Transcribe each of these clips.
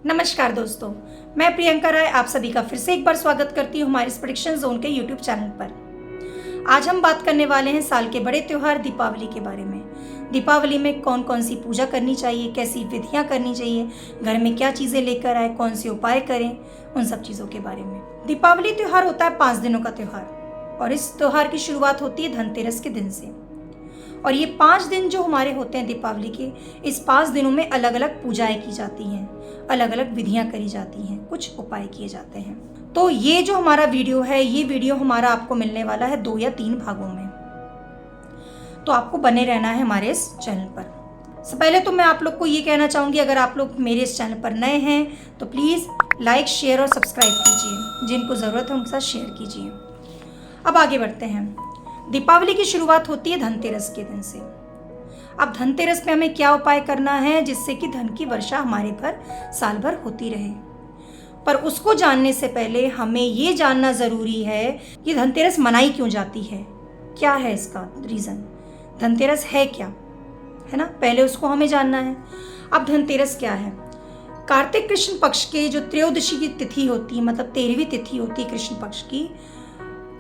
नमस्कार दोस्तों, मैं प्रियंका राय आप सभी का फिर से एक बार स्वागत करती हूँ हमारे प्रेडिक्शन जोन के यूट्यूब चैनल पर। आज हम बात करने वाले हैं साल के बड़े त्योहार दीपावली के बारे में। दीपावली में कौन कौन सी पूजा करनी चाहिए, कैसी विधियाँ करनी चाहिए, घर में क्या चीज़ें लेकर आए, कौन से उपाय करें, उन सब चीज़ों के बारे में। दीपावली त्यौहार होता है 5 दिनों का त्यौहार और इस त्यौहार की शुरुआत होती है धनतेरस के दिन से। और ये 5 दिन जो हमारे होते हैं दीपावली के, इस 5 दिनों में अलग अलग पूजाएं की जाती हैं, अलग अलग विधियां करी जाती हैं, कुछ उपाय किए जाते हैं। तो ये जो हमारा वीडियो है, ये वीडियो हमारा आपको मिलने वाला है 2 या 3 भागों में, तो आपको बने रहना है हमारे इस चैनल पर। सबसे पहले तो मैं आप लोग को ये कहना चाहूँगी, अगर आप लोग मेरे इस चैनल पर नए हैं तो प्लीज़ लाइक, शेयर और सब्सक्राइब कीजिए। जिनको ज़रूरत है उनके साथ शेयर कीजिए। अब आगे बढ़ते हैं। दीपावली की शुरुआत होती है धनतेरस के दिन से। अब धनतेरस पे हमें क्या उपाय करना है जिससे कि धन की वर्षा हमारे पर साल भर होती रहे। पर उसको जानने से पहले हमें ये जानना ज़रूरी है कि धनतेरस मनाई क्यों जाती है, क्या है इसका रीज़न, धनतेरस है क्या, है ना। पहले उसको हमें जानना है। अब धनतेरस क्या है? कार्तिक कृष्ण पक्ष के जो त्रयोदशी की तिथि होती है, मतलब 13वीं तिथि होती है कृष्ण पक्ष की,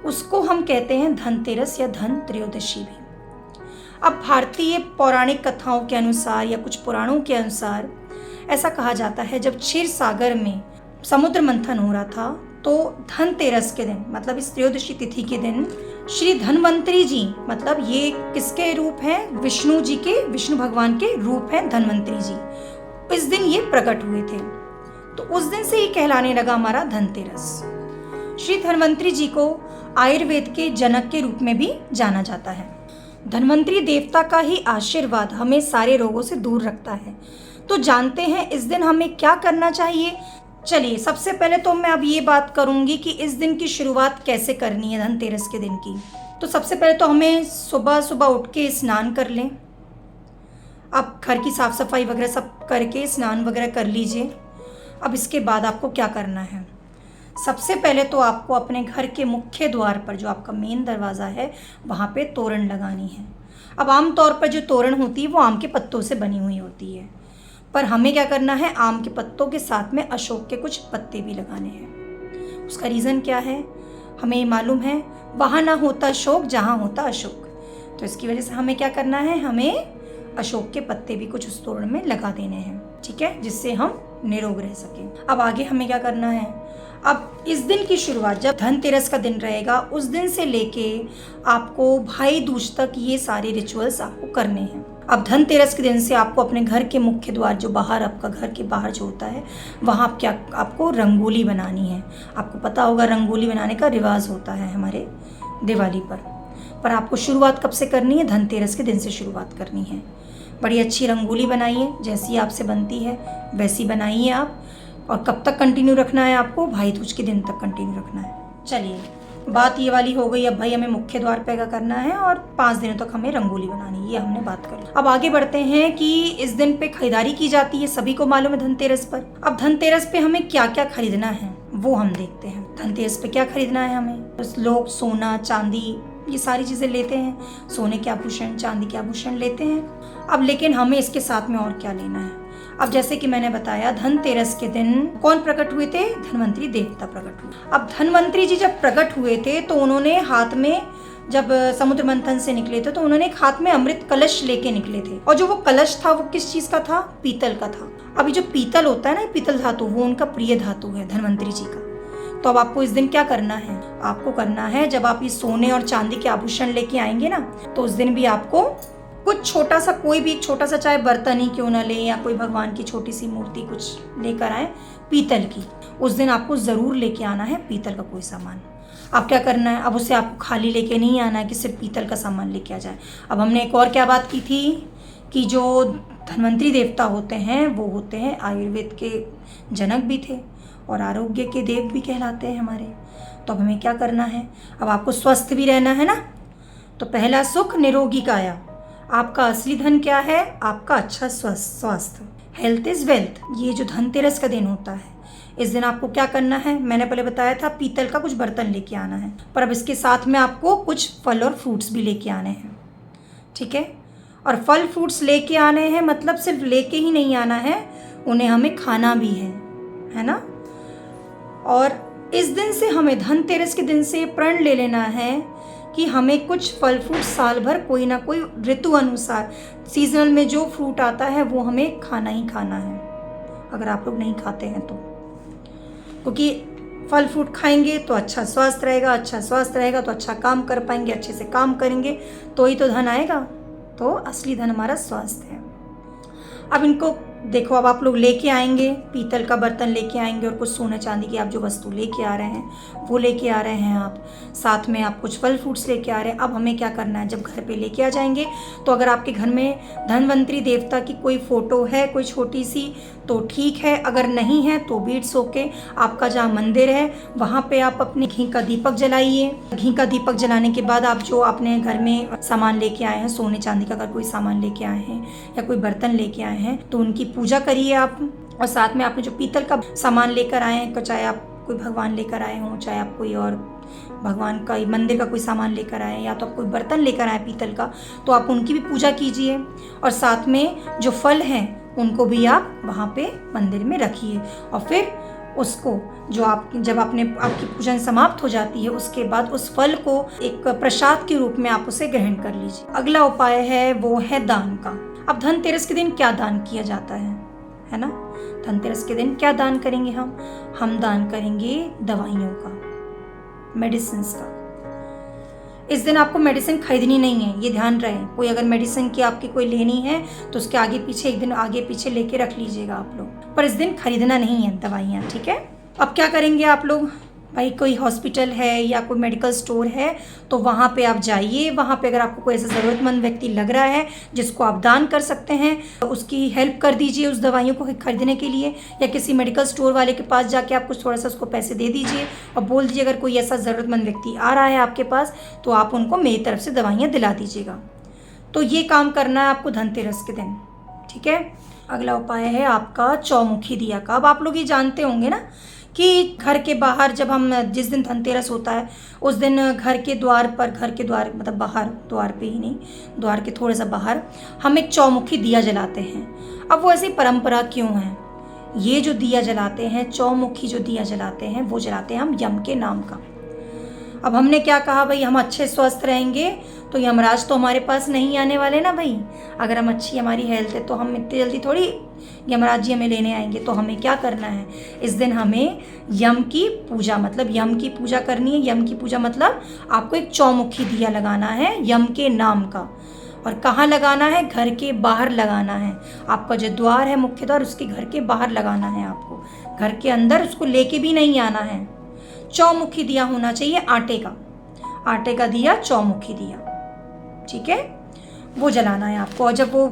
उसको हम कहते हैं धनतेरस या धन त्रयोदशी भी। अब भारतीय पौराणिक कथाओं के अनुसार या कुछ पुराणों के अनुसार ऐसा कहा जाता है, जब क्षीर सागर में समुद्र मंथन हो रहा था तो धनतेरस के दिन, मतलब इस त्रयोदशी तिथि के दिन, श्री धन्वंतरी जी, मतलब ये किसके रूप हैं? विष्णु जी के, विष्णु भगवान के रूप हैं धन्वंतरी जी। इस दिन ये प्रकट हुए थे, तो उस दिन से ये कहलाने लगा हमारा धनतेरस। श्री धन्वंतरी जी को आयुर्वेद के जनक के रूप में भी जाना जाता है। धन्वंतरी देवता का ही आशीर्वाद हमें सारे रोगों से दूर रखता है। तो जानते हैं इस दिन हमें क्या करना चाहिए। चलिए, सबसे पहले तो मैं अब ये बात करूंगी कि इस दिन की शुरुआत कैसे करनी है धनतेरस के दिन की। तो सबसे पहले तो हमें सुबह सुबह उठ के स्नान कर लें। अब घर की साफ सफाई वगैरह सब करके स्नान वगैरह कर लीजिए। अब इसके बाद आपको क्या करना है? सबसे पहले तो आपको अपने घर के मुख्य द्वार पर, जो आपका मेन दरवाज़ा है, वहाँ पे तोरण लगानी है। अब आम तौर पर जो तोरण होती है वो आम के पत्तों से बनी हुई होती है, पर हमें क्या करना है, आम के पत्तों के साथ में अशोक के कुछ पत्ते भी लगाने हैं। उसका रीज़न क्या है हमें मालूम है, वहाँ ना होता शोक जहाँ होता अशोक। तो इसकी वजह से हमें क्या करना है, हमें अशोक के पत्ते भी कुछ उस तोरण में लगा देने हैं, ठीक है, जिससे हम निरोग रह सकें। अब आगे हमें क्या करना है, अब इस दिन की शुरुआत जब धनतेरस का दिन रहेगा, उस दिन से लेके आपको भाई दूज तक ये सारे रिचुअल्स आपको करने हैं। अब धनतेरस के दिन से आपको अपने घर के मुख्य द्वार, जो बाहर आपका घर के बाहर जो होता है, वहाँ आपको रंगोली बनानी है। आपको पता होगा रंगोली बनाने का रिवाज होता है हमारे दिवाली पर आपको शुरुआत कब से करनी है? धनतेरस के दिन से शुरुआत करनी है। बड़ी अच्छी रंगोली बनाइए, जैसी आपसे बनती है वैसी बनाइए आप। और कब तक कंटिन्यू रखना है आपको? भाई दूज के दिन तक कंटिन्यू रखना है। चलिए, बात ये वाली हो गई। अब भाई हमें मुख्य द्वार पे क्या करना है और 5 दिनों तक हमें रंगोली बनानी है, ये हमने बात करी। अब आगे बढ़ते हैं कि इस दिन पे खरीदारी की जाती है, सभी को मालूम है धनतेरस पर। अब धनतेरस पे हमें क्या क्या खरीदना है वो हम देखते हैं। धनतेरस पे क्या खरीदना है हमें? लोग सोना, चांदी, ये सारी चीज़ें लेते हैं, सोने के आभूषण, चांदी के आभूषण लेते हैं। अब लेकिन हमें इसके साथ में और क्या लेना है? अब जैसे कि मैंने बताया, धनतेरस के दिन कौन प्रकट हुए थे? धन्वंतरी देवता प्रकट हुए। अब धन्वंतरी जी जब प्रकट हुए थे तो उन्होंने हाथ में, जब समुद्र मंथन से निकले थे तो उन्होंने एक हाथ में अमृत कलश लेके निकले थे। और जो वो कलश था वो किस चीज का था? पीतल का था। अभी जो पीतल होता है ना, पीतल धातु, वो उनका प्रिय धातु है धन्वंतरी जी का। तो अब आपको इस दिन क्या करना है? आपको करना है, जब आप ये सोने और चांदी के आभूषण लेके आएंगे ना, तो उस दिन भी आपको कुछ छोटा सा, कोई भी छोटा सा, चाहे बर्तन ही क्यों ना लें या कोई भगवान की छोटी सी मूर्ति कुछ लेकर आए पीतल की, उस दिन आपको ज़रूर लेके आना है पीतल का कोई सामान। अब क्या करना है? अब उसे आपको खाली लेके नहीं आना है कि सिर्फ पीतल का सामान लेके आ जाए। अब हमने एक और क्या बात की थी कि जो धन्वंतरी देवता होते हैं वो होते हैं आयुर्वेद के जनक भी थे और आरोग्य के देव भी कहलाते हैं हमारे। तो अब हमें क्या करना है? अब आपको स्वस्थ भी रहना है ना। तो पहला सुख निरोगी काया। आपका असली धन क्या है? आपका अच्छा स्वास्थ्य। Health is wealth. ये जो धनतेरस का दिन होता है, इस दिन आपको क्या करना है? मैंने पहले बताया था पीतल का कुछ बर्तन लेके आना है, पर अब इसके साथ में आपको कुछ फल और फ्रूट्स भी लेके आने हैं, ठीक है। और फल फ्रूट्स लेके आने हैं मतलब सिर्फ लेके ही नहीं आना है, उन्हें हमें खाना भी है। है ना। और इस दिन से हमें, धनतेरस के दिन से प्रण ले लेना है कि हमें कुछ फल फ्रूट साल भर कोई ना कोई ऋतु अनुसार सीजनल में जो फ्रूट आता है वो हमें खाना ही खाना है, अगर आप लोग नहीं खाते हैं तो। क्योंकि फल फ्रूट खाएंगे तो अच्छा स्वास्थ्य रहेगा, अच्छा स्वास्थ्य रहेगा तो अच्छा काम कर पाएंगे, अच्छे से काम करेंगे तो ही तो धन आएगा। तो असली धन हमारा स्वास्थ्य है। अब इनको देखो, अब आप लोग लेके आएंगे, पीतल का बर्तन लेके आएंगे और कुछ सोने चांदी की आप जो वस्तु लेके आ रहे हैं वो लेके आ रहे हैं आप, साथ में आप कुछ फल फ्रूट्स लेके आ रहे हैं। अब हमें क्या करना है, जब घर पे लेके आ जाएंगे तो अगर आपके घर में धनवंतरी देवता की कोई फ़ोटो है कोई छोटी सी तो ठीक है, अगर नहीं है तो भी इट्स ओके। आपका जहाँ मंदिर है वहाँ पे आप अपने घी का दीपक जलाइए। घी का दीपक जलाने के बाद आप जो अपने घर में सामान लेके आए हैं, सोने चांदी का अगर कोई सामान लेके आए हैं या कोई बर्तन लेके आए हैं तो उनकी पूजा करिए आप। और साथ में आपने जो पीतल का सामान लेकर आए हैं, चाहे आप कोई भगवान लेकर आए हों, चाहे आप कोई और भगवान का मंदिर का कोई सामान लेकर आए या तो आप कोई बर्तन लेकर आए पीतल का, तो आप उनकी भी पूजा कीजिए। और साथ में जो फल हैं उनको भी आप वहाँ पे मंदिर में रखिए। और फिर उसको जो आप जब आपकी पूजन समाप्त हो जाती है उसके बाद उस फल को एक प्रसाद के रूप में आप उसे ग्रहण कर लीजिए। अगला उपाय है वो है दान का। अब धनतेरस के दिन क्या दान किया जाता है ना। धनतेरस के दिन क्या दान करेंगे हम दान करेंगे दवाइयों का, मेडिसिन का। इस दिन आपको मेडिसिन खरीदनी नहीं है, ये ध्यान रहे। कोई अगर मेडिसिन की आपकी कोई लेनी है तो उसके आगे पीछे एक दिन आगे पीछे लेके रख लीजिएगा आप लोग, पर इस दिन खरीदना नहीं है दवाइयाँ, ठीक है। अब क्या करेंगे आप लोग, भाई कोई हॉस्पिटल है या कोई मेडिकल स्टोर है तो वहाँ पे आप जाइए। वहाँ पे अगर आपको कोई ऐसा ज़रूरतमंद व्यक्ति लग रहा है जिसको आप दान कर सकते हैं तो उसकी हेल्प कर दीजिए उस दवाइयों को खरीदने के लिए, या किसी मेडिकल स्टोर वाले के पास जाके आप कुछ थोड़ा सा उसको पैसे दे दीजिए और बोल दीजिए अगर कोई ऐसा ज़रूरतमंद व्यक्ति आ रहा है आपके पास तो आप उनको मेरी तरफ से दवाइयाँ दिला दीजिएगा। तो ये काम करना है आपको धनतेरस के दिन, ठीक है। अगला उपाय है आपका चौमुखी दिया का। अब आप लोग ये जानते होंगे ना कि घर के बाहर जब हम जिस दिन धनतेरस होता है उस दिन घर के द्वार मतलब बाहर, द्वार पे ही नहीं, द्वार के थोड़ा सा बाहर हम एक चौमुखी दिया जलाते हैं। अब वो ऐसी परंपरा क्यों है, ये जो दिया जलाते हैं, चौमुखी जो दिया जलाते हैं वो जलाते हैं हम यम के नाम का। अब हमने क्या कहा भाई, हम अच्छे स्वस्थ रहेंगे तो यमराज तो हमारे पास नहीं आने वाले ना भाई। अगर हम अच्छी हमारी हेल्थ है तो हम इतनी जल्दी थोड़ी यमराज जी हमें लेने आएंगे। तो हमें क्या करना है, इस दिन हमें यम की पूजा, मतलब यम की पूजा करनी है। यम की पूजा मतलब आपको एक चौमुखी दिया लगाना है यम के नाम का। और कहाँ लगाना है, घर के बाहर लगाना है। आपका जो द्वार है मुख्य द्वार उसके घर के बाहर लगाना है आपको, घर के अंदर उसको लेके भी नहीं आना है। चौमुखी दिया होना चाहिए आटे का दिया, चौमुखी दिया, ठीक है, वो जलाना है आपको। और जब वो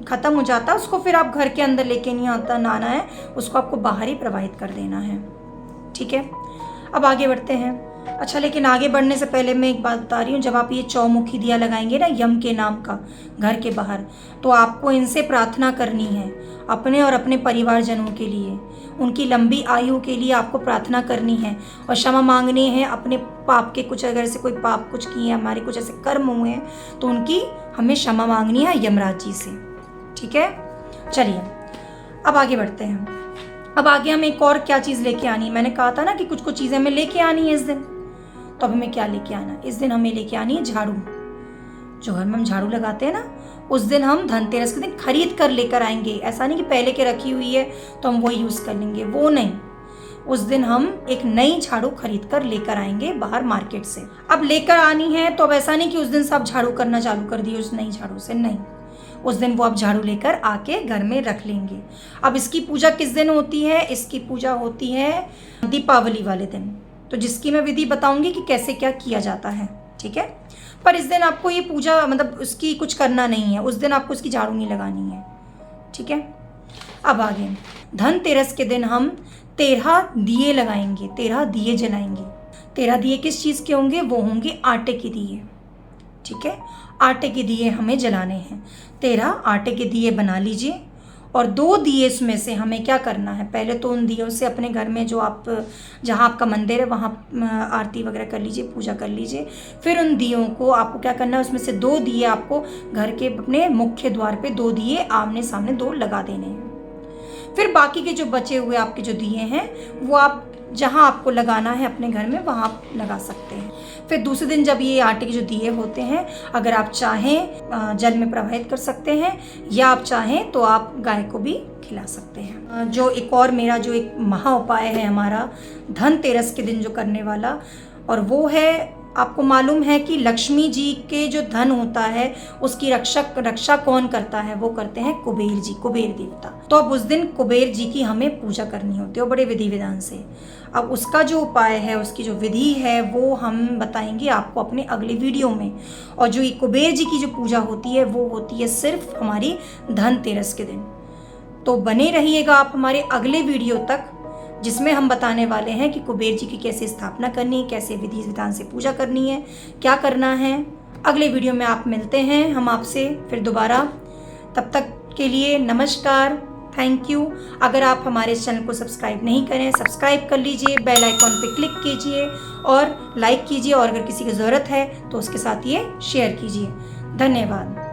ख़त्म हो जाता है उसको फिर आप घर के अंदर लेके नहीं आना है, उसको आपको बाहर ही प्रवाहित कर देना है, ठीक है। अब आगे बढ़ते हैं। अच्छा, लेकिन आगे बढ़ने से पहले मैं एक बात बता रही हूँ, जब आप ये चौमुखी दिया लगाएंगे ना यम के नाम का घर के बाहर, तो आपको इनसे प्रार्थना करनी है अपने और अपने परिवारजनों के लिए, उनकी लंबी आयु के लिए आपको प्रार्थना करनी है और क्षमा मांगनी है अपने पाप के। कुछ अगर ऐसे कोई पाप कुछ किए हैं, हमारे कुछ ऐसे कर्म हुए हैं तो उनकी हमें क्षमा मांगनी है यमराज जी से, ठीक है। चलिए अब आगे बढ़ते हैं। अब आगे हमें एक और क्या चीज़ लेके आनी है, मैंने कहा था ना कि कुछ कुछ चीज़ें हमें लेके आनी है इस दिन। तो अब हमें क्या लेके आना है, इस दिन हमें लेके आनी है झाड़ू। जो घर में हम झाड़ू लगाते हैं ना, उस दिन हम धनतेरस के दिन खरीद कर लेकर आएंगे। ऐसा नहीं कि पहले के रखी हुई है तो हम वो यूज़ कर लेंगे, वो नहीं। उस दिन हम एक नई झाड़ू खरीद कर लेकर आएंगे बाहर मार्केट से। अब लेकर आनी है तो अब ऐसा नहीं कि उस दिन से आप झाड़ू करना चालू कर दिए उस नई झाड़ू से, नहीं। उस दिन वो आप झाड़ू लेकर आके घर में रख लेंगे। अब इसकी पूजा किस दिन होती है, इसकी पूजा होती है दीपावली वाले दिन, तो जिसकी मैं विधि बताऊंगी कि कैसे क्या किया जाता है, ठीक है। पर इस दिन आपको ये पूजा मतलब उसकी कुछ करना नहीं है, उस दिन आपको उसकी झाड़ू नहीं लगानी है, ठीक है। अब आगे धनतेरस के दिन हम 13 दिए लगाएंगे, 13 दिए जलाएंगे। 13 दिए किस चीज़ के होंगे, वो होंगे आटे के दिए, ठीक है। आटे के दिए हमें जलाने हैं। 13 आटे के दिए बना लीजिए और 2 दिए इसमें से हमें क्या करना है, पहले तो उन दियों से अपने घर में जो आप जहाँ आपका मंदिर है वहाँ आरती वगैरह कर लीजिए, पूजा कर लीजिए। फिर उन दियों को आपको क्या करना है, उसमें से 2 दिए आपको घर के अपने मुख्य द्वार पे 2 दिए आमने सामने 2 लगा देने हैं। फिर बाकी के जो बचे हुए आपके जो दिए हैं वो आप जहाँ आपको लगाना है अपने घर में वहाँ आप लगा सकते हैं। फिर दूसरे दिन जब ये आटे के जो दिए होते हैं, अगर आप चाहें जल में प्रवाहित कर सकते हैं, या आप चाहें तो आप गाय को भी खिला सकते हैं। जो एक और मेरा जो एक महा उपाय है हमारा धनतेरस के दिन जो करने वाला, और वो है, आपको मालूम है कि लक्ष्मी जी के जो धन होता है उसकी रक्षा कौन करता है? वो करते हैं कुबेर जी, कुबेर देवता। तो अब उस दिन कुबेर जी की हमें पूजा करनी होती है बड़े विधि विधान से। अब उसका जो उपाय है, उसकी जो विधि है, वो हम बताएंगे आपको अपने अगले वीडियो में। और जो ये कुबेर जी की जो पूजा होती है वो होती है सिर्फ हमारी धनतेरस के दिन। तो बने रहिएगा आप हमारे अगले वीडियो तक, जिसमें हम बताने वाले हैं कि कुबेर जी की कैसे स्थापना करनी है, कैसे विधि विधान से पूजा करनी है, क्या करना है। अगले वीडियो में आप मिलते हैं हम आपसे फिर दोबारा। तब तक के लिए नमस्कार, थैंक यू। अगर आप हमारे इस चैनल को सब्सक्राइब नहीं करें, सब्सक्राइब कर लीजिए, बेल आइकॉन पे क्लिक कीजिए और लाइक कीजिए, और अगर किसी की ज़रूरत है तो उसके साथ ये शेयर कीजिए। धन्यवाद।